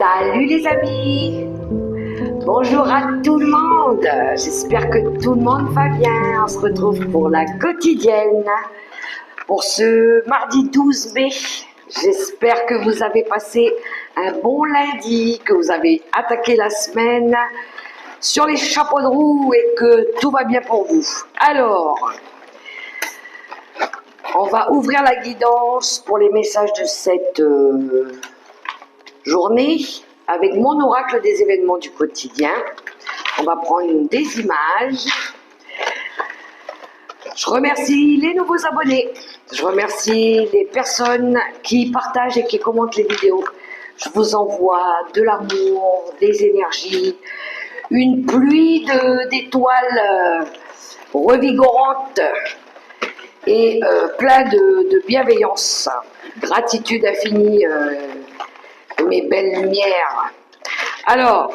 Salut les amis, bonjour à tout le monde, j'espère que tout le monde va bien. On se retrouve pour la quotidienne, pour ce mardi 12 mai. J'espère que vous avez passé un bon lundi, que vous avez attaqué la semaine sur les chapeaux de roue et que tout va bien pour vous. Alors, on va ouvrir la guidance pour les messages de cette journée avec mon oracle des événements du quotidien. On va prendre des images. Je remercie les nouveaux abonnés. Je remercie les personnes qui partagent et qui commentent les vidéos. Je vous envoie de l'amour, des énergies, une pluie d'étoiles revigorantes et plein de bienveillance. Gratitude infinie, mes belles lumières. Alors,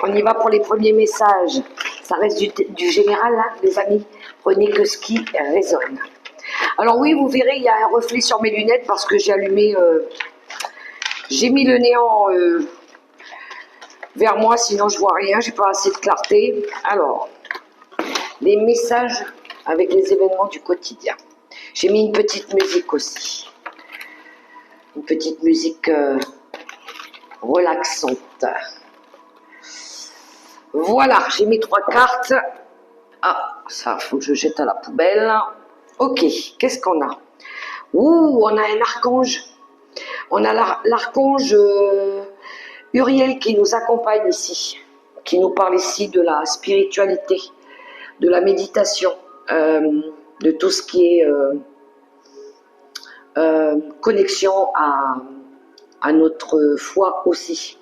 on y va pour les premiers messages. Ça reste du général, hein, les amis. Prenez que ce qui résonne. Alors oui, vous verrez, il y a un reflet sur mes lunettes parce que j'ai allumé, j'ai mis le néant vers moi, sinon je vois rien, j'ai pas assez de clarté. Alors, les messages avec les événements du quotidien. J'ai mis une petite musique aussi. Une petite musique relaxante. Voilà, j'ai mis 3 cartes. Ah, ça, faut que je jette à la poubelle. Ok, qu'est-ce qu'on a? Ouh, on a un archange. On a l'archange Uriel qui nous accompagne ici, qui nous parle ici de la spiritualité, de la méditation, de tout ce qui est connexion à notre foi aussi.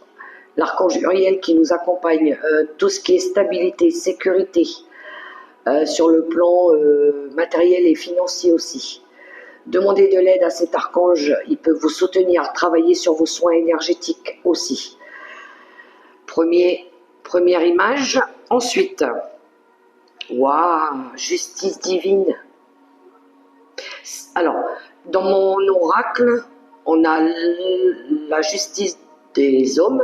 L'archange Uriel qui nous accompagne, tout ce qui est stabilité, sécurité, sur le plan matériel et financier aussi. Demandez de l'aide à cet archange, il peut vous soutenir, travailler sur vos soins énergétiques aussi. Première image. Ensuite, waouh, justice divine. Alors, dans mon oracle, on a la justice des hommes,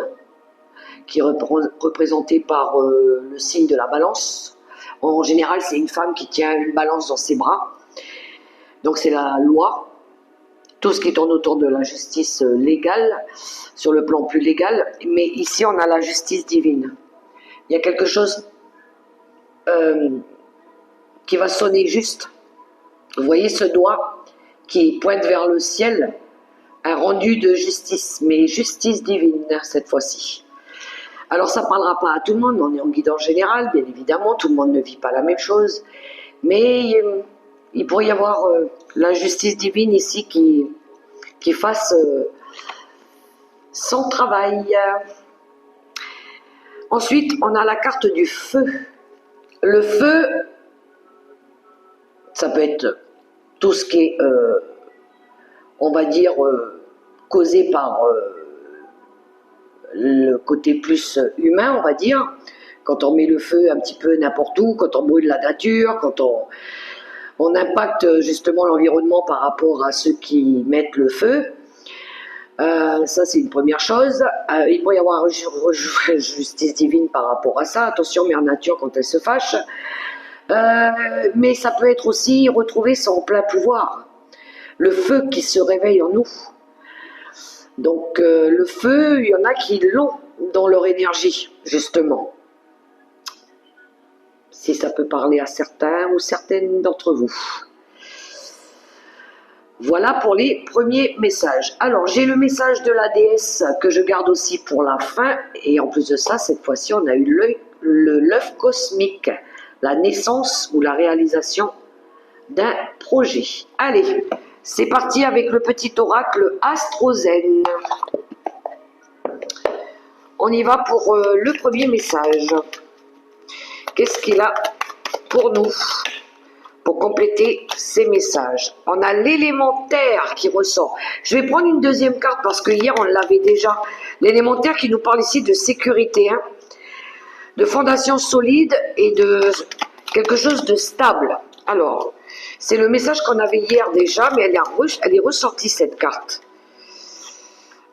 qui est représentée par le signe de la balance. En général, c'est une femme qui tient une balance dans ses bras. Donc c'est la loi, tout ce qui tourne autour de la justice légale, sur le plan plus légal. Mais ici, on a la justice divine. Il y a quelque chose qui va sonner juste. Vous voyez ce doigt qui pointe vers le ciel, un rendu de justice, mais justice divine cette fois-ci. Alors ça ne parlera pas à tout le monde, on est en guidance générale, bien évidemment, tout le monde ne vit pas la même chose, mais il pourrait y avoir la justice divine ici qui fasse son travail. Ensuite, on a la carte du feu. Le feu, ça peut être tout ce qui est, on va dire, causé par le côté plus humain, on va dire, quand on met le feu un petit peu n'importe où, quand on brûle la nature, quand on impacte justement l'environnement par rapport à ceux qui mettent le feu. Ça, c'est une première chose. Il pourrait y avoir justice divine par rapport à ça. Attention, Mère Nature, quand elle se fâche. Mais ça peut être aussi retrouver son plein pouvoir. Le feu qui se réveille en nous. Donc le feu, il y en a qui l'ont dans leur énergie, justement. Si ça peut parler à certains ou certaines d'entre vous. Voilà pour les premiers messages. Alors, j'ai le message de la déesse que je garde aussi pour la fin. Et en plus de ça, cette fois-ci, on a eu l'œuf cosmique, la naissance ou la réalisation d'un projet. Allez, c'est parti avec le petit oracle Astrozen. On y va pour le premier message. Qu'est-ce qu'il a pour nous, pour compléter ces messages? On a l'élémentaire qui ressort. Je vais prendre une deuxième carte parce que hier on l'avait déjà. L'élémentaire qui nous parle ici de sécurité, hein, de fondation solide et de quelque chose de stable. Alors, c'est le message qu'on avait hier déjà, mais elle est ressortie cette carte.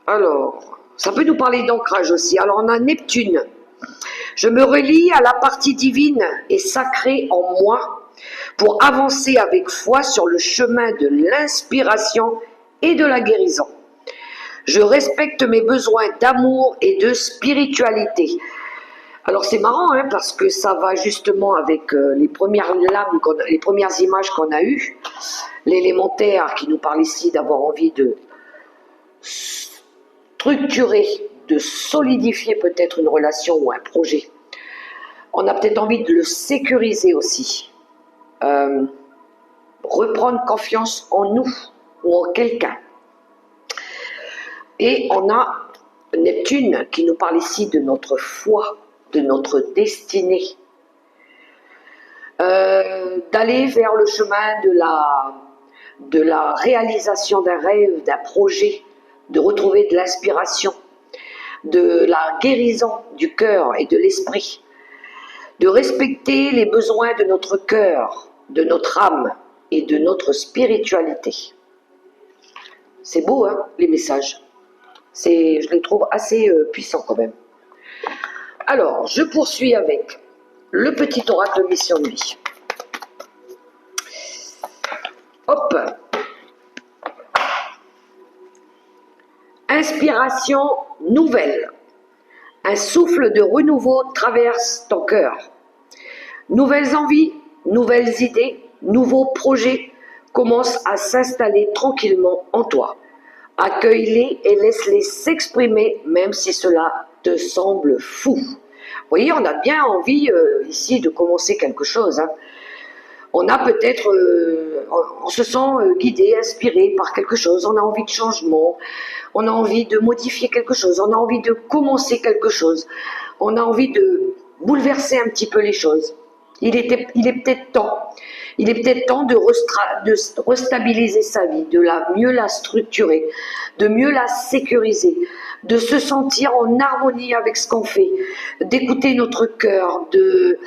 Alors, Ça peut nous parler d'ancrage aussi. Alors on a Neptune. Je me relie à la partie divine et sacrée en moi pour avancer avec foi sur le chemin de l'inspiration et de la guérison. Je respecte mes besoins d'amour et de spiritualité. Alors c'est marrant hein, parce que ça va justement avec les premières lames, les premières images qu'on a eues. L'élémentaire qui nous parle ici d'avoir envie de structurer, de solidifier peut-être une relation ou un projet. On a peut-être envie de le sécuriser aussi. Reprendre confiance en nous ou en quelqu'un. Et on a Neptune qui nous parle ici de notre foi, de notre destinée. D'aller vers le chemin de la réalisation d'un rêve, d'un projet, de retrouver de l'inspiration, de la guérison du cœur et de l'esprit, de respecter les besoins de notre cœur, de notre âme et de notre spiritualité. C'est beau, hein, les messages. Je les trouve assez puissants quand même. Alors, je poursuis avec le petit oracle mission de vie. Hop. Inspiration nouvelle. Un souffle de renouveau traverse ton cœur. Nouvelles envies, nouvelles idées, nouveaux projets commencent à s'installer tranquillement en toi. Accueille-les et laisse-les s'exprimer, même si cela te semble fou. Vous voyez, on a bien envie ici de commencer quelque chose. Hein. On a peut-être, on se sent guidé, inspiré par quelque chose. On a envie de changement, on a envie de modifier quelque chose, on a envie de commencer quelque chose. On a envie de bouleverser un petit peu les choses. Il est peut-être temps. Il est peut-être temps de restabiliser sa vie, de mieux la structurer, de mieux la sécuriser, de se sentir en harmonie avec ce qu'on fait, d'écouter notre cœur, de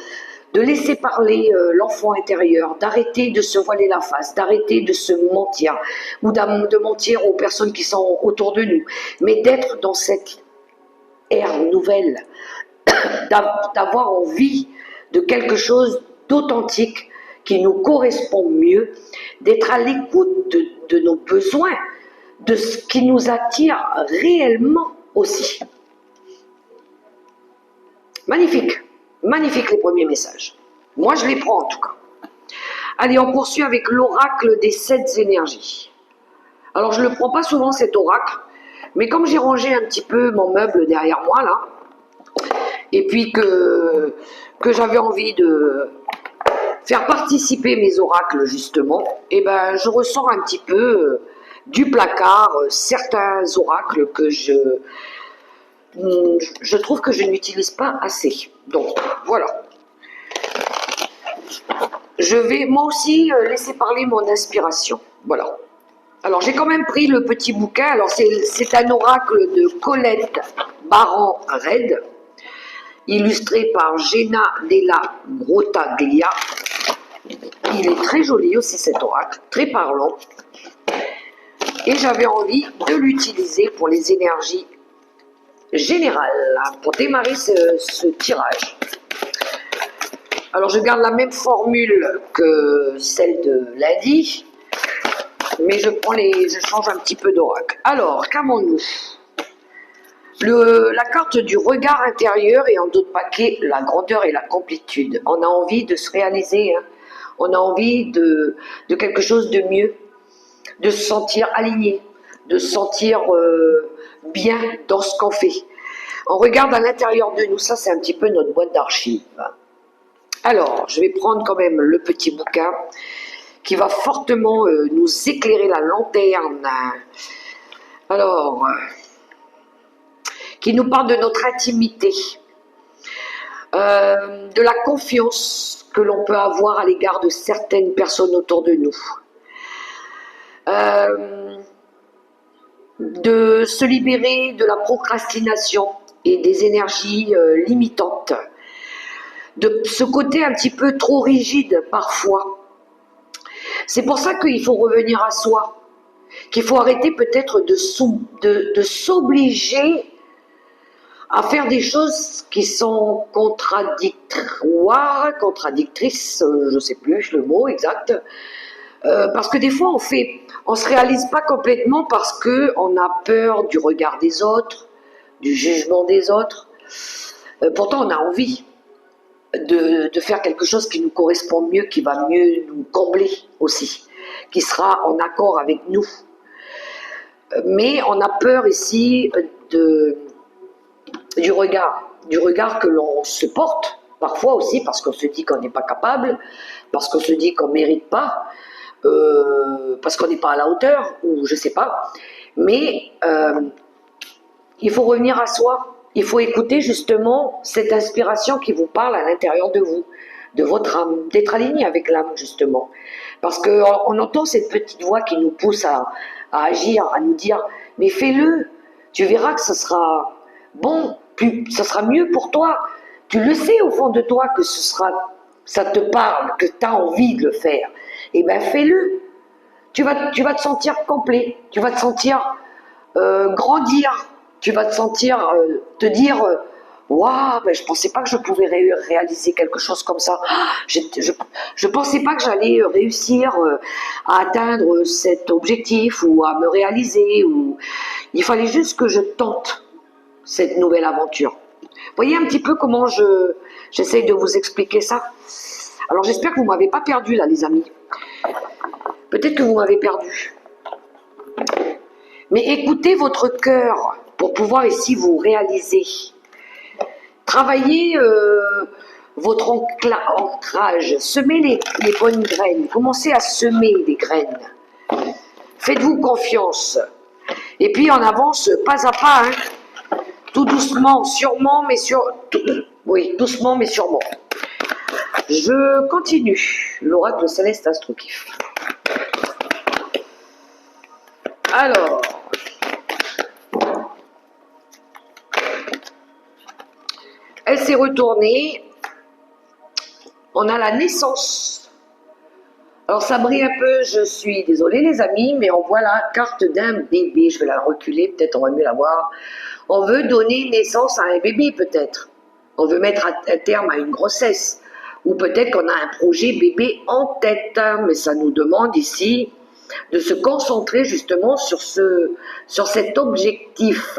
laisser parler l'enfant intérieur, d'arrêter de se voiler la face, d'arrêter de se mentir, ou de mentir aux personnes qui sont autour de nous, mais d'être dans cette ère nouvelle, d'avoir envie de quelque chose d'authentique, qui nous correspond mieux, d'être à l'écoute de nos besoins, de ce qui nous attire réellement aussi. Magnifique, magnifique les premiers messages. Moi je les prends en tout cas. Allez, on poursuit avec l'oracle des 7 énergies. Alors je ne le prends pas souvent cet oracle, mais comme j'ai rangé un petit peu mon meuble derrière moi là, et puis que j'avais envie de faire participer mes oracles justement, et ben je ressors un petit peu du placard certains oracles que je trouve que je n'utilise pas assez. Donc voilà. Je vais moi aussi laisser parler mon inspiration. Voilà. Alors j'ai quand même pris le petit bouquin. Alors c'est un oracle de Colette Baran-Red, illustré par Gena della Grottaglia. Il est très joli aussi cet oracle, très parlant. Et j'avais envie de l'utiliser pour les énergies générales, pour démarrer ce tirage. Alors je garde la même formule que celle de lundi, mais je change un petit peu d'oracle. Alors, qu'avons-nous ? La carte du regard intérieur et en d'autres paquets, la grandeur et la complétude. On a envie de se réaliser, hein. On a envie de quelque chose de mieux, de se sentir aligné, de se sentir bien dans ce qu'on fait. On regarde à l'intérieur de nous, ça c'est un petit peu notre boîte d'archives. Alors, je vais prendre quand même le petit bouquin qui va fortement nous éclairer la lanterne. Alors, qui nous parle de notre intimité, de la confiance que l'on peut avoir à l'égard de certaines personnes autour de nous, de se libérer de la procrastination et des énergies limitantes, de ce côté un petit peu trop rigide parfois. C'est pour ça qu'il faut revenir à soi, qu'il faut arrêter peut-être de s'obliger à faire des choses qui sont contradictrices, je sais plus le mot exact, parce que des fois on se réalise pas complètement parce que on a peur du regard des autres, du jugement des autres. Pourtant on a envie de faire quelque chose qui nous correspond mieux, qui va mieux nous combler aussi, qui sera en accord avec nous. Mais on a peur ici du regard que l'on se porte, parfois aussi parce qu'on se dit qu'on n'est pas capable, parce qu'on se dit qu'on ne mérite pas, parce qu'on n'est pas à la hauteur, ou je ne sais pas. Mais il faut revenir à soi, il faut écouter justement cette inspiration qui vous parle à l'intérieur de vous, de votre âme, d'être aligné avec l'âme justement. Parce qu'on entend cette petite voix qui nous pousse à agir, à nous dire « mais fais-le, tu verras que ce sera bon, ce sera mieux pour toi. Tu le sais au fond de toi que ça te parle, que tu as envie de le faire. Et bien fais-le. Tu vas te sentir complet, tu vas te sentir grandir, tu vas te sentir te dire waouh, ben, je pensais pas que je pouvais réaliser quelque chose comme ça. Je pensais pas que j'allais réussir à atteindre cet objectif ou à me réaliser. Il fallait juste que je tente cette nouvelle aventure. Voyez un petit peu comment j'essaye de vous expliquer ça. Alors j'espère que vous ne m'avez pas perdu là les amis. Peut-être que vous m'avez perdu. Mais écoutez votre cœur pour pouvoir ici vous réaliser. Travaillez votre ancrage. Semez les bonnes graines. Commencez à semer des graines. Faites-vous confiance. Et puis on avance pas à pas. Hein. Tout doucement, sûrement, mais doucement, mais sûrement. Je continue. L'oracle céleste instructif. Alors, elle s'est retournée. On a la naissance. Alors ça brille un peu, je suis désolée les amis, mais on voit la carte d'un bébé. Je vais la reculer, peut-être on va mieux la voir. On veut donner naissance à un bébé peut-être. On veut mettre un terme à une grossesse. Ou peut-être qu'on a un projet bébé en tête. Mais ça nous demande ici de se concentrer justement sur cet objectif.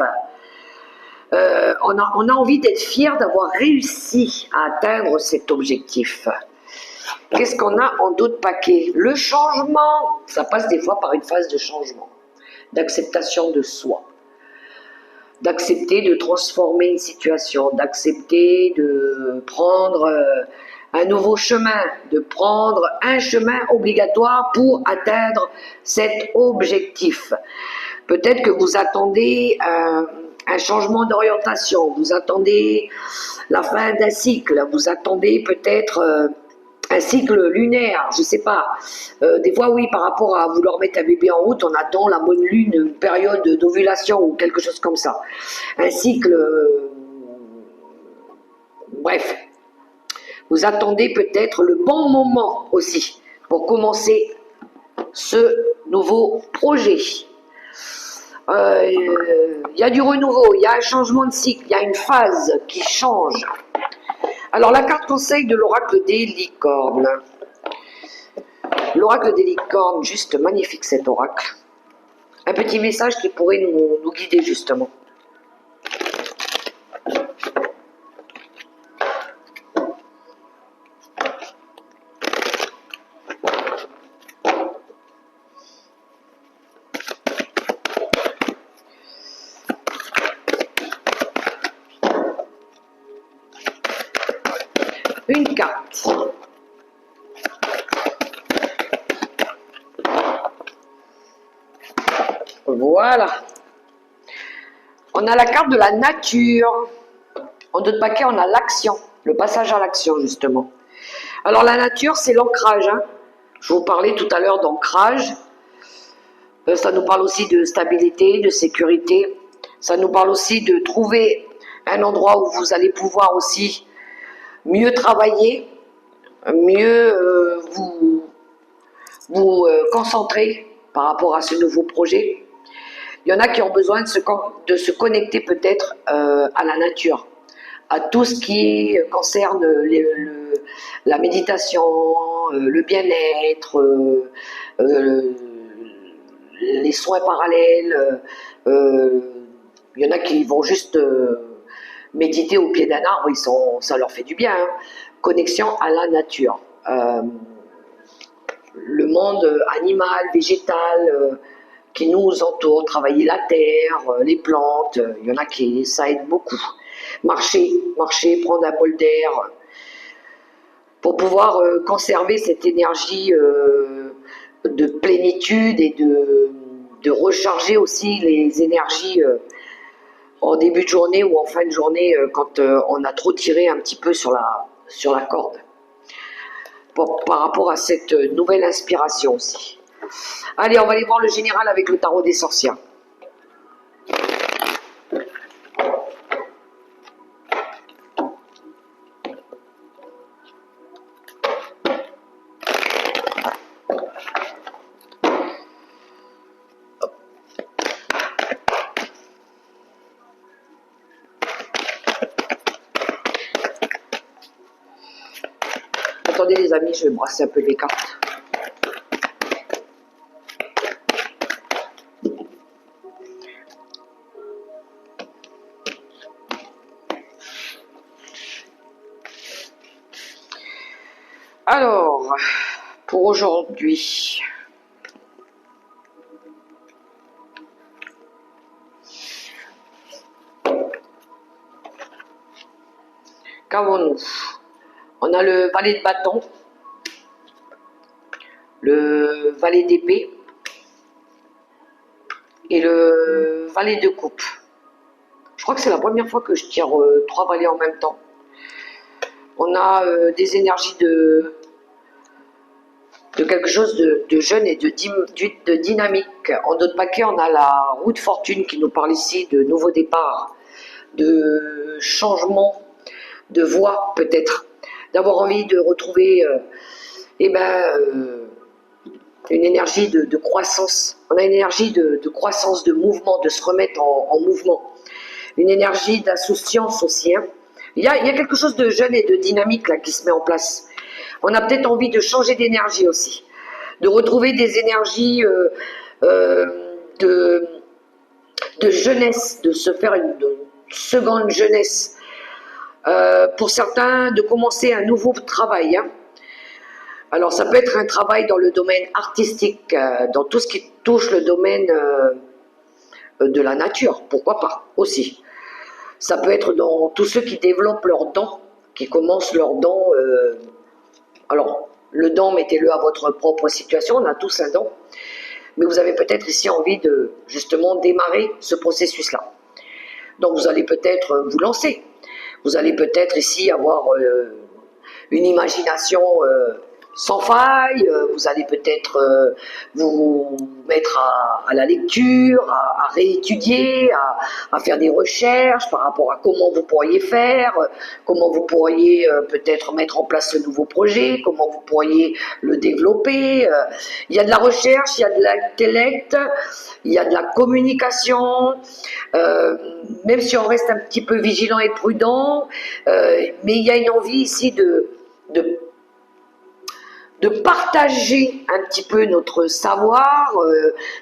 On a envie d'être fier d'avoir réussi à atteindre cet objectif. Qu'est-ce qu'on a en d'autres paquets? Le changement, ça passe des fois par une phase de changement, d'acceptation de soi, d'accepter de transformer une situation, d'accepter de prendre un nouveau chemin, de prendre un chemin obligatoire pour atteindre cet objectif. Peut-être que vous attendez un changement d'orientation, vous attendez la fin d'un cycle, vous attendez peut-être un cycle lunaire, je ne sais pas. Des fois, oui, par rapport à vouloir mettre un bébé en route, on attend la bonne lune, une période d'ovulation ou quelque chose comme ça. Un cycle... bref. Vous attendez peut-être le bon moment aussi pour commencer ce nouveau projet. Il y a du renouveau, il y a un changement de cycle, il y a une phase qui change. Alors la carte conseil de l'oracle des licornes. L'oracle des licornes, juste magnifique cet oracle. Un petit message qui pourrait nous guider justement. Une carte. Voilà. On a la carte de la nature. En d'autres paquets, on a l'action, le passage à l'action justement. Alors la nature, c'est l'ancrage. Hein. Je vous parlais tout à l'heure d'ancrage. Ça nous parle aussi de stabilité, de sécurité. Ça nous parle aussi de trouver un endroit où vous allez pouvoir aussi mieux travailler, mieux vous concentrer par rapport à ce nouveau projet. Il y en a qui ont besoin de se connecter peut-être à la nature, à tout ce qui concerne la méditation, le bien-être, les soins parallèles. Il y en a qui vont juste méditer au pied d'un arbre, ça leur fait du bien. Hein. Connexion à la nature. Le monde animal, végétal, qui nous entoure, travailler la terre, les plantes, il y en a qui ça aide beaucoup. Marcher, prendre un bol d'air, pour pouvoir conserver cette énergie de plénitude et de recharger aussi les énergies en début de journée ou en fin de journée quand on a trop tiré un petit peu sur la corde. Par rapport à cette nouvelle inspiration aussi. Allez, on va aller voir le général avec le tarot des sorcières. Attendez les amis, je vais brasser un peu les cartes. Alors, pour aujourd'hui, qu'avons-nous? On a le valet de bâton, le valet d'épée et le valet de coupe. Je crois que c'est la première fois que je tire 3 valets en même temps. On a des énergies de quelque chose de jeune et de dynamique. En d'autres paquets, on a la roue de fortune qui nous parle ici de nouveau départ, de changement de voie peut-être, d'avoir envie de retrouver une énergie de croissance. On a une énergie de croissance, de mouvement, de se remettre en mouvement. Une énergie d'insouciance aussi. Hein. Il y a quelque chose de jeune et de dynamique là qui se met en place. On a peut-être envie de changer d'énergie aussi, de retrouver des énergies de jeunesse, de se faire une seconde jeunesse. Pour certains, de commencer un nouveau travail. Hein. Alors ça peut être un travail dans le domaine artistique, dans tout ce qui touche le domaine de la nature, pourquoi pas aussi. Ça peut être dans tous ceux qui développent leurs dons, qui commencent leurs dons. Alors, le don, mettez-le à votre propre situation, on a tous un don. Mais vous avez peut-être ici envie de, justement, démarrer ce processus-là. Donc, vous allez peut-être vous lancer. Vous allez peut-être ici avoir une imagination sans faille. Vous allez peut-être vous mettre à la lecture, à réétudier, à faire des recherches par rapport à comment vous pourriez faire, comment vous pourriez peut-être mettre en place ce nouveau projet, comment vous pourriez le développer. Il y a de la recherche, il y a de l'intellect, il y a de la communication, même si on reste un petit peu vigilant et prudent, mais il y a une envie ici de partager un petit peu notre savoir,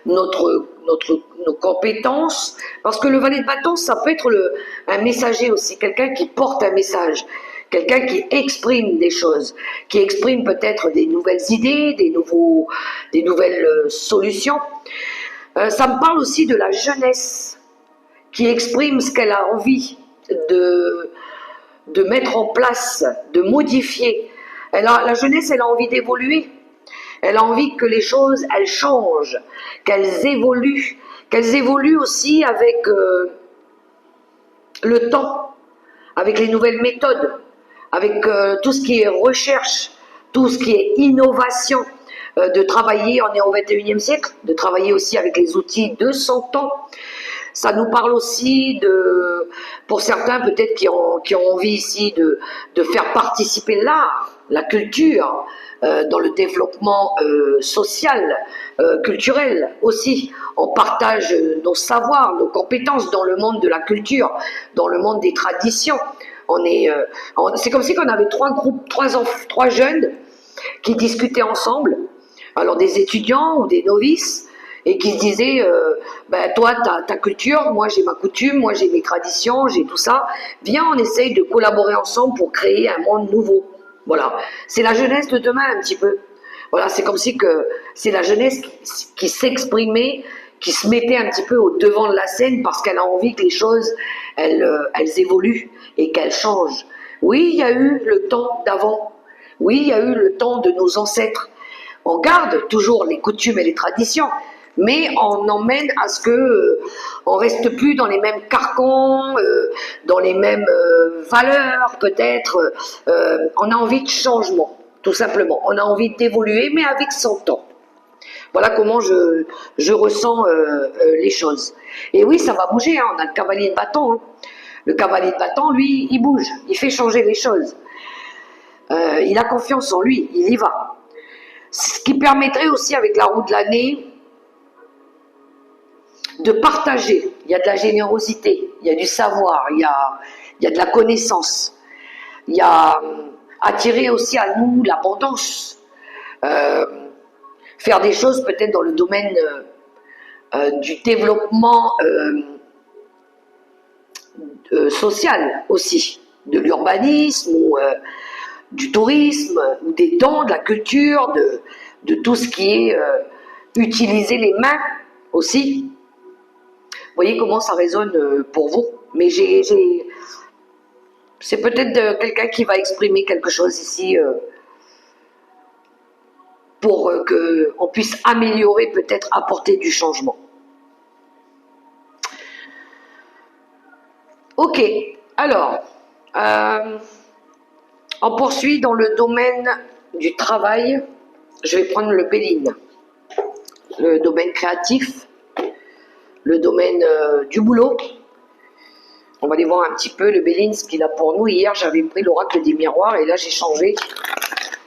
nos compétences, parce que le valet de bâton, ça peut être un messager aussi, quelqu'un qui porte un message, quelqu'un qui exprime des choses, qui exprime peut-être des nouvelles idées, des nouvelles solutions. Ça me parle aussi de la jeunesse, qui exprime ce qu'elle a envie de mettre en place, de modifier. La jeunesse, elle a envie d'évoluer. Elle a envie que les choses, elles changent, qu'elles évoluent aussi avec le temps, avec les nouvelles méthodes, avec tout ce qui est recherche, tout ce qui est innovation, de travailler, on est au 21e siècle, de travailler aussi avec les outils de son temps. Ça nous parle aussi pour certains peut-être qui ont envie ici de faire participer l'art, la culture, dans le développement social, culturel aussi. On partage nos savoirs, nos compétences dans le monde de la culture, dans le monde des traditions. C'est comme si on avait trois groupes, trois jeunes qui discutaient ensemble, alors des étudiants ou des novices, et qui se disaient, ben toi t'as ta culture, moi j'ai ma coutume, moi j'ai mes traditions, j'ai tout ça, viens on essaye de collaborer ensemble pour créer un monde nouveau. Voilà, c'est la jeunesse de demain un petit peu. Voilà, c'est comme si que c'est la jeunesse qui s'exprimait, qui se mettait un petit peu au devant de la scène parce qu'elle a envie que les choses, elles évoluent et qu'elles changent. Oui, il y a eu le temps d'avant. Oui, il y a eu le temps de nos ancêtres. On garde toujours les coutumes et les traditions, mais on emmène à ce que on reste plus dans les mêmes carcans, dans les mêmes valeurs peut-être. On a envie de changement, tout simplement. On a envie d'évoluer, mais avec son temps. Voilà comment je ressens les choses. Et oui, ça va bouger, hein. On a le cavalier de bâton. Hein. Le cavalier de bâton, lui, il bouge, il fait changer les choses. Il a confiance en lui, il y va. Ce qui permettrait aussi avec la roue de l'année de partager. Il y a de la générosité, il y a du savoir, il y a de la connaissance, il y a attirer aussi à nous l'abondance, faire des choses peut-être dans le domaine du développement social aussi, de l'urbanisme ou du tourisme, ou des dons, de la culture, de tout ce qui est utiliser les mains aussi. Vous voyez comment ça résonne pour vous. Mais c'est peut-être quelqu'un qui va exprimer quelque chose ici pour qu'on puisse améliorer, peut-être apporter du changement. Ok, alors, on poursuit dans le domaine du travail. Je vais prendre le Béline, le domaine créatif, le domaine du boulot. On va aller voir un petit peu le Béline, ce qu'il a pour nous. Hier, j'avais pris l'oracle des miroirs et là, j'ai changé.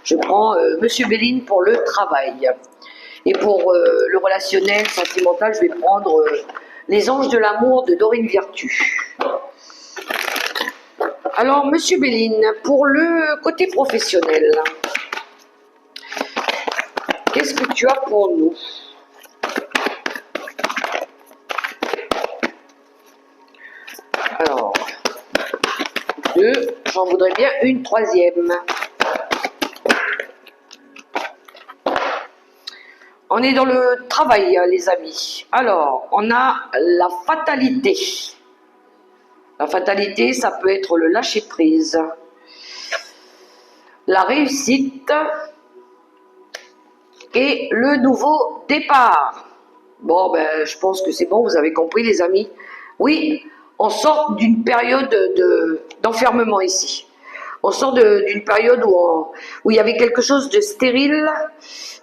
Je prends Monsieur Béline pour le travail. Et pour le relationnel, sentimental, je vais prendre les anges de l'amour de Dorine Virtue. Alors, Monsieur Béline, pour le côté professionnel, qu'est-ce que tu as pour nous? Alors, deux, j'en voudrais bien une troisième. On est dans le travail, les amis. Alors, on a la fatalité. La fatalité, ça peut être le lâcher-prise, la réussite et le nouveau départ. Bon, ben, je pense que c'est bon, vous avez compris, les amis. Oui, on sort d'une période d'enfermement ici. On sort d'une période où il y avait quelque chose de stérile,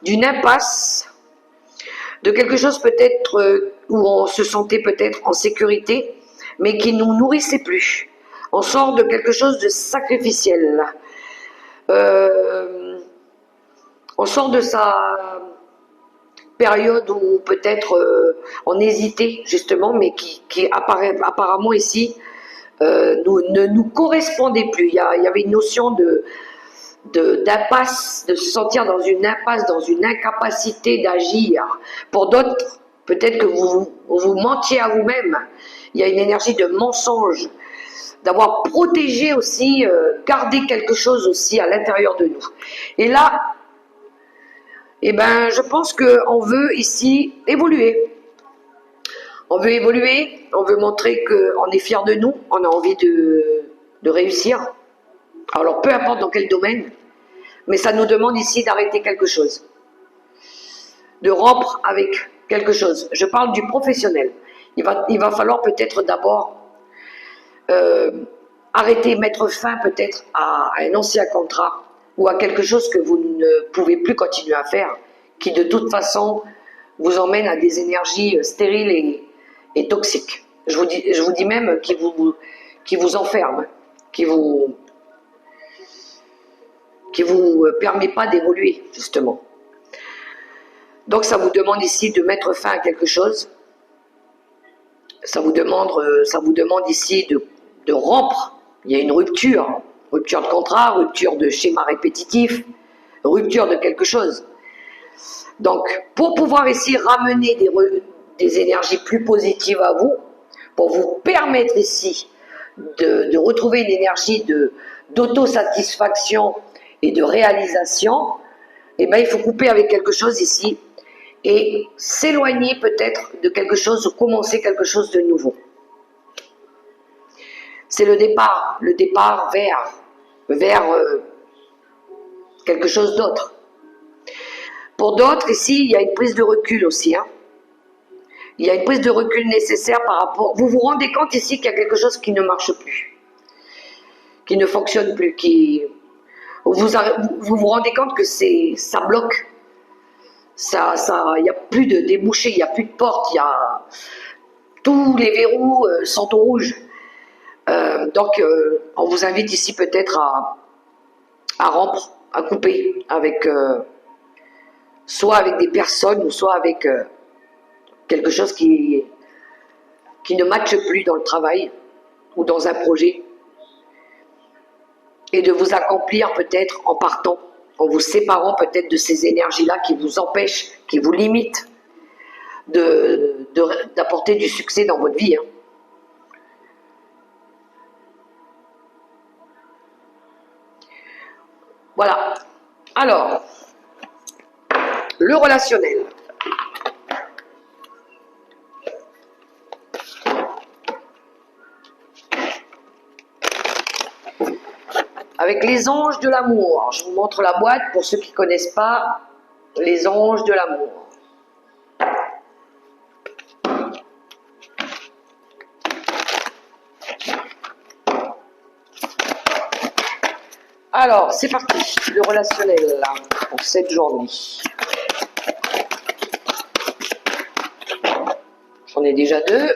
d'une impasse, de quelque chose peut-être où on se sentait peut-être en sécurité, mais qui ne nous nourrissait plus. On sort de quelque chose de sacrificiel. On sort de sa période où peut-être on hésitait justement, mais qui apparemment ici ne nous correspondait plus. Il y avait une notion d'impasse, de se sentir dans une impasse, dans une incapacité d'agir. Pour d'autres, peut-être que vous mentiez à vous-même. Il y a une énergie de mensonge, d'avoir protégé aussi, gardé quelque chose aussi à l'intérieur de nous. Et là, eh ben, je pense qu'on veut ici évoluer. On veut évoluer, on veut montrer qu'on est fier de nous, on a envie de réussir. Alors, peu importe dans quel domaine, mais ça nous demande ici d'arrêter quelque chose, de rompre avec quelque chose. Je parle du professionnel. Il va falloir peut-être d'abord arrêter, mettre fin peut-être à un ancien contrat ou à quelque chose que vous ne pouvez plus continuer à faire, qui de toute façon vous emmène à des énergies stériles et toxiques. Je vous dis même qui vous enferme, qui vous qui ne vous permet pas d'évoluer, justement. Donc ça vous demande ici de mettre fin à quelque chose. Ça vous demande ici de rompre. Il y a une rupture. Rupture de contrat, rupture de schéma répétitif, rupture de quelque chose. Donc, pour pouvoir ici ramener des énergies plus positives à vous, pour vous permettre ici de retrouver une énergie d'autosatisfaction et de réalisation, eh ben, il faut couper avec quelque chose ici et s'éloigner peut-être de quelque chose ou commencer quelque chose de nouveau. C'est le départ vers quelque chose d'autre. Pour d'autres, ici, il y a une prise de recul aussi. Hein. Il y a une prise de recul nécessaire par rapport... Vous vous rendez compte ici qu'il y a quelque chose qui ne marche plus, qui ne fonctionne plus, vous vous rendez compte que ça bloque. Il n'y a plus de débouchés, il n'y a plus de porte, tous les verrous sont au rouge. Donc, on vous invite ici peut-être à rompre, à couper avec... soit avec des personnes ou soit avec quelque chose qui ne matche plus dans le travail ou dans un projet, et de vous accomplir peut-être en partant, en vous séparant peut-être de ces énergies-là qui vous empêchent, qui vous limitent d'apporter du succès dans votre vie. Hein. Voilà. Alors, le relationnel. Avec les anges de l'amour. Je vous montre la boîte pour ceux qui ne connaissent pas les anges de l'amour. Alors, c'est parti. Le relationnel là, pour cette journée. J'en ai déjà deux.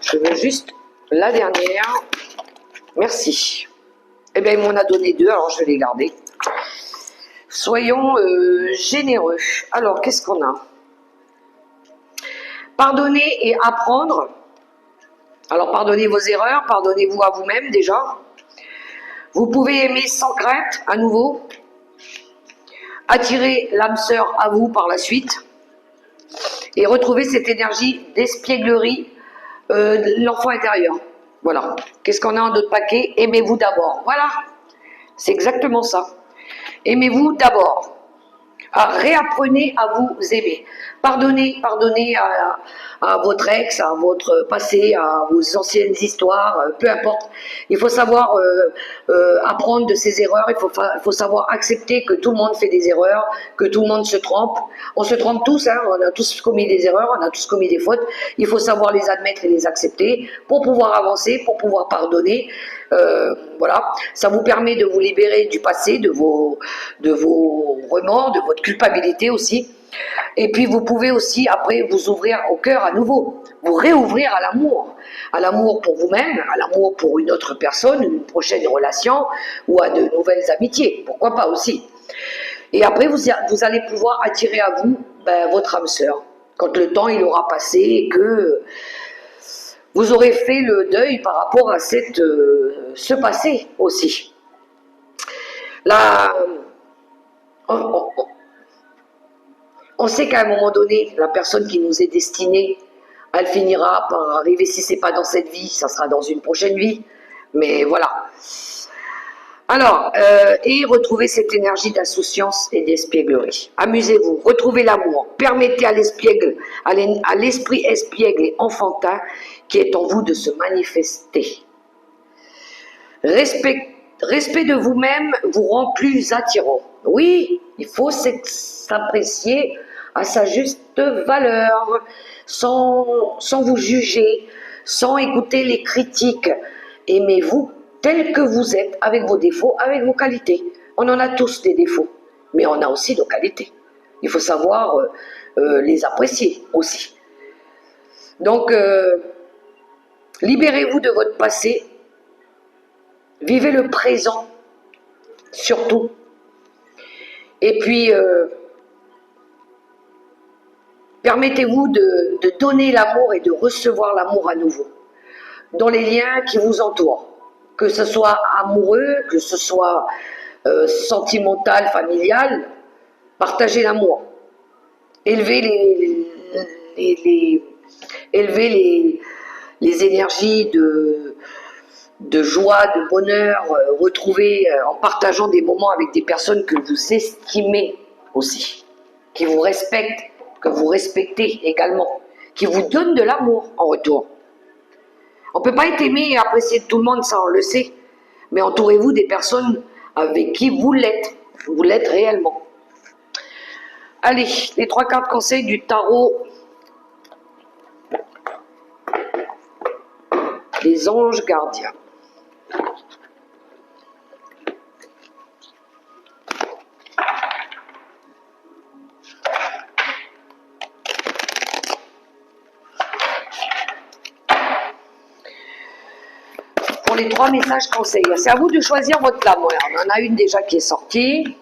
Je veux juste la dernière. Merci. Eh bien, il m'en a donné deux, alors je vais les garder. Soyons généreux. Alors, qu'est-ce qu'on a? Pardonner et apprendre. Alors, pardonnez vos erreurs, pardonnez-vous à vous-même déjà. Vous pouvez aimer sans crainte, à nouveau. Attirer l'âme sœur à vous par la suite. Et retrouver cette énergie d'espièglerie de l'enfant intérieur. Voilà. Qu'est-ce qu'on a en d'autres paquets? Aimez-vous d'abord. Voilà. C'est exactement ça. Aimez-vous d'abord. Réapprenez à vous aimer. Pardonnez à votre ex, à votre passé, à vos anciennes histoires, peu importe. Il faut savoir apprendre de ses erreurs, il faut savoir accepter que tout le monde fait des erreurs, que tout le monde se trompe. On se trompe tous, hein, on a tous commis des erreurs, on a tous commis des fautes. Il faut savoir les admettre et les accepter pour pouvoir avancer, pour pouvoir pardonner. Voilà, ça vous permet de vous libérer du passé, de vos remords, de votre culpabilité aussi. Et puis vous pouvez aussi après vous ouvrir au cœur à nouveau, vous réouvrir à l'amour pour vous-même, à l'amour pour une autre personne, une prochaine relation ou à de nouvelles amitiés, pourquoi pas aussi. Et après vous allez pouvoir attirer à vous votre âme sœur, quand le temps il aura passé et que vous aurez fait le deuil par rapport à ce passé aussi. Là, on sait qu'à un moment donné, la personne qui nous est destinée, elle finira par arriver, si ce n'est pas dans cette vie, ça sera dans une prochaine vie. Mais voilà. Alors, et retrouvez cette énergie d'insouciance et d'espièglerie. Amusez-vous, retrouvez l'amour, permettez à l'esprit espiègle et enfantin qui est en vous de se manifester. Respect de vous-même vous rend plus attirant. Oui, il faut s'apprécier à sa juste valeur, sans vous juger, sans écouter les critiques. Aimez-vous tel que vous êtes, avec vos défauts, avec vos qualités. On en a tous des défauts, mais on a aussi nos qualités. Il faut savoir les apprécier aussi. Donc, libérez-vous de votre passé Vivez le présent, surtout. Et puis, permettez-vous de donner l'amour et de recevoir l'amour à nouveau dans les liens qui vous entourent, que ce soit amoureux, que ce soit sentimental, familial, partagez l'amour. Élevez les énergies de joie, de bonheur, retrouvées en partageant des moments avec des personnes que vous estimez aussi, qui vous respectent, que vous respectez également, qui vous donnent de l'amour en retour. On ne peut pas être aimé et apprécié de tout le monde, ça on le sait, mais entourez-vous des personnes avec qui vous l'êtes réellement. Allez, les 3 cartes conseils du tarot. Les anges gardiens. Pour les 3 messages conseils, c'est à vous de choisir votre flamme. On en a une déjà qui est sortie.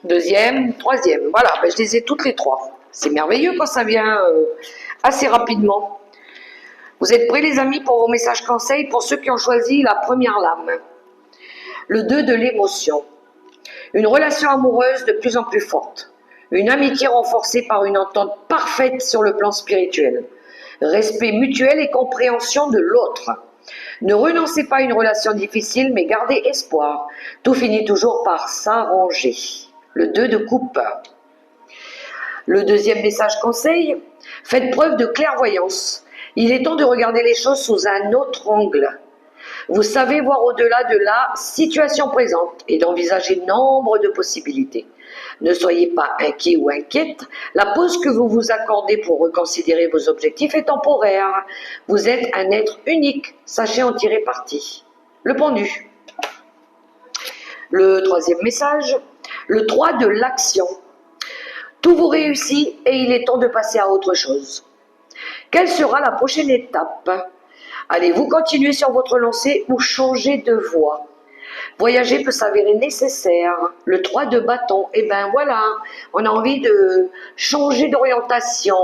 Deuxième, troisième. Voilà, ben je les ai toutes les 3. C'est merveilleux quand ça vient assez rapidement. Vous êtes prêts les amis pour vos messages conseils? Pour ceux qui ont choisi la première lame. Le 2 de l'émotion. Une relation amoureuse de plus en plus forte. Une amitié renforcée par une entente parfaite sur le plan spirituel. Respect mutuel et compréhension de l'autre. Ne renoncez pas à une relation difficile, mais gardez espoir. Tout finit toujours par s'arranger. Le 2 de coupe. Le deuxième message conseil, faites preuve de clairvoyance. Il est temps de regarder les choses sous un autre angle. Vous savez voir au-delà de la situation présente et d'envisager nombre de possibilités. Ne soyez pas inquiet ou inquiète. La pause que vous vous accordez pour reconsidérer vos objectifs est temporaire. Vous êtes un être unique. Sachez en tirer parti. Le pendu. Le troisième message, le 3 de l'action. Tout vous réussit et il est temps de passer à autre chose. Quelle sera la prochaine étape? Allez-vous continuer sur votre lancée ou changer de voie? Voyager peut s'avérer nécessaire. Le 3 de bâton, et ben voilà, on a envie de changer d'orientation,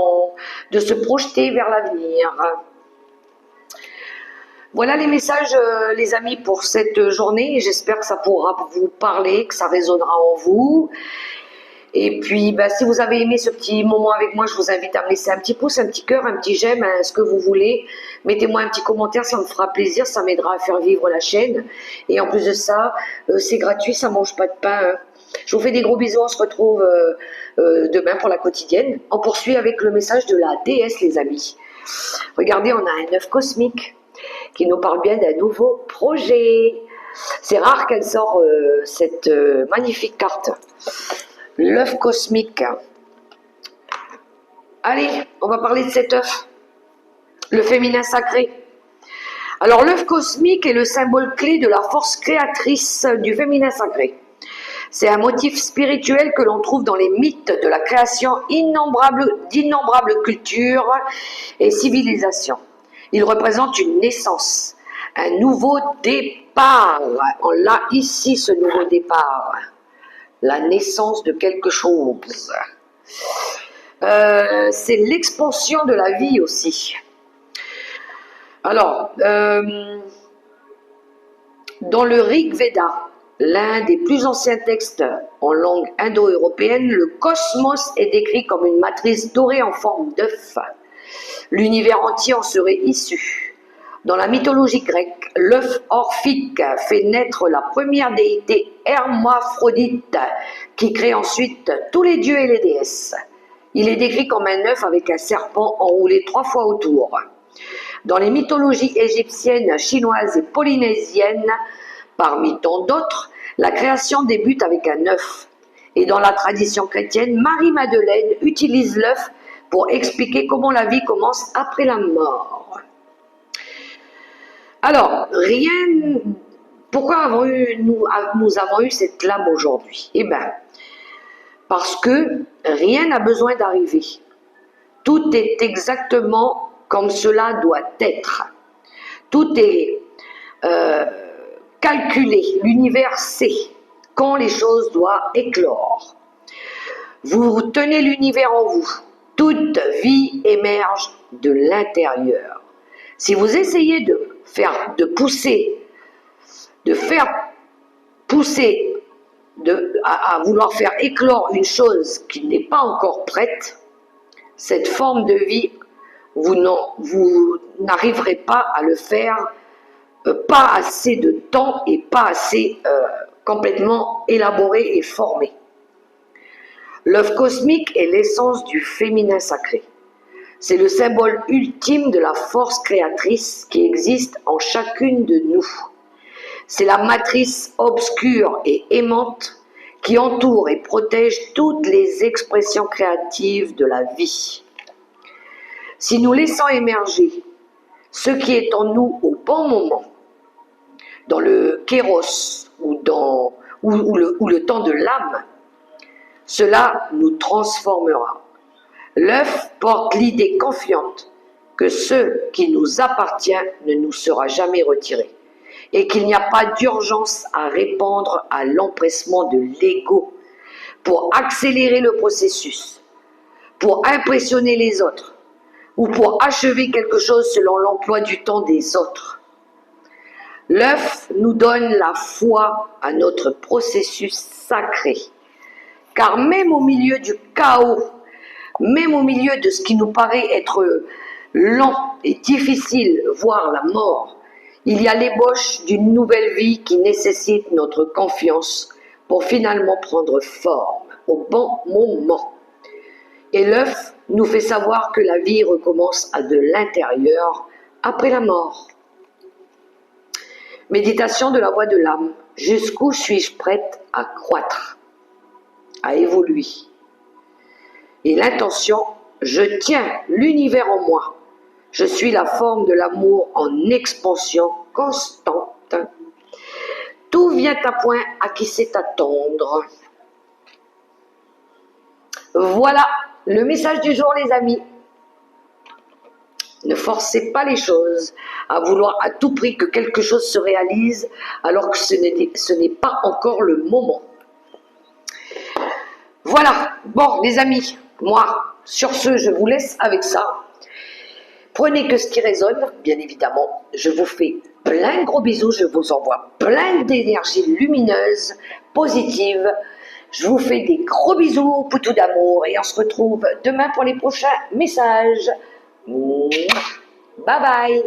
de se projeter vers l'avenir. Voilà les messages, les amis, pour cette journée. J'espère que ça pourra vous parler, que ça résonnera en vous. Et puis, si vous avez aimé ce petit moment avec moi, je vous invite à me laisser un petit pouce, un petit cœur, un petit j'aime, ce que vous voulez. Mettez-moi un petit commentaire, ça me fera plaisir, ça m'aidera à faire vivre la chaîne. Et en plus de ça, c'est gratuit, ça mange pas de pain. Je vous fais des gros bisous, on se retrouve demain pour la quotidienne. On poursuit avec le message de la déesse, les amis. Regardez, on a un œuf cosmique qui nous parle bien d'un nouveau projet. C'est rare qu'elle sort cette magnifique carte. L'œuf cosmique. Allez, on va parler de cet œuf. Le féminin sacré. Alors l'œuf cosmique est le symbole clé de la force créatrice du féminin sacré. C'est un motif spirituel que l'on trouve dans les mythes de la création d'innombrables cultures et civilisations. Il représente une naissance, un nouveau départ. On l'a ici, ce nouveau départ. La naissance de quelque chose. C'est l'expansion de la vie aussi. Alors, dans le Rig Veda, l'un des plus anciens textes en langue indo-européenne, le cosmos est décrit comme une matrice dorée en forme d'œuf. L'univers entier en serait issu. Dans la mythologie grecque, l'œuf orphique fait naître la première déité hermaphrodite qui crée ensuite tous les dieux et les déesses. Il est décrit comme un œuf avec un serpent enroulé 3 fois autour. Dans les mythologies égyptiennes, chinoises et polynésiennes, parmi tant d'autres, la création débute avec un œuf. Et dans la tradition chrétienne, Marie-Madeleine utilise l'œuf pour expliquer comment la vie commence après la mort. Alors, pourquoi nous avons eu cette lame aujourd'hui? Eh bien, parce que rien n'a besoin d'arriver. Tout est exactement comme cela doit être. Tout est calculez, l'univers sait quand les choses doivent éclore. Vous tenez l'univers en vous. Toute vie émerge de l'intérieur. Si vous essayez de faire pousser, à vouloir faire éclore une chose qui n'est pas encore prête, cette forme de vie, vous n'arriverez pas à le faire, pas assez de temps et pas assez complètement élaboré et formé. L'œuf cosmique est l'essence du féminin sacré. C'est le symbole ultime de la force créatrice qui existe en chacune de nous. C'est la matrice obscure et aimante qui entoure et protège toutes les expressions créatives de la vie. Si nous laissons émerger ce qui est en nous au bon moment, dans le kéros ou le temps de l'âme, cela nous transformera. L'œuf porte l'idée confiante que ce qui nous appartient ne nous sera jamais retiré et qu'il n'y a pas d'urgence à répondre à l'empressement de l'ego pour accélérer le processus, pour impressionner les autres ou pour achever quelque chose selon l'emploi du temps des autres. L'œuf nous donne la foi à notre processus sacré, car même au milieu du chaos, même au milieu de ce qui nous paraît être lent et difficile, voire la mort, il y a l'ébauche d'une nouvelle vie qui nécessite notre confiance pour finalement prendre forme au bon moment. Et l'œuf nous fait savoir que la vie recommence de l'intérieur après la mort. Méditation de la voix de l'âme. Jusqu'où suis-je prête à croître, à évoluer? Et l'intention, je tiens l'univers en moi. Je suis la forme de l'amour en expansion constante. Tout vient à point à qui sait attendre. Voilà le message du jour, les amis. Ne forcez pas les choses à vouloir à tout prix que quelque chose se réalise alors que ce n'est pas encore le moment. Voilà, bon les amis, moi, sur ce, je vous laisse avec ça. Prenez que ce qui résonne, bien évidemment. Je vous fais plein de gros bisous, je vous envoie plein d'énergie lumineuse, positive. Je vous fais des gros bisous, poutous d'amour, et on se retrouve demain pour les prochains messages. Bye bye.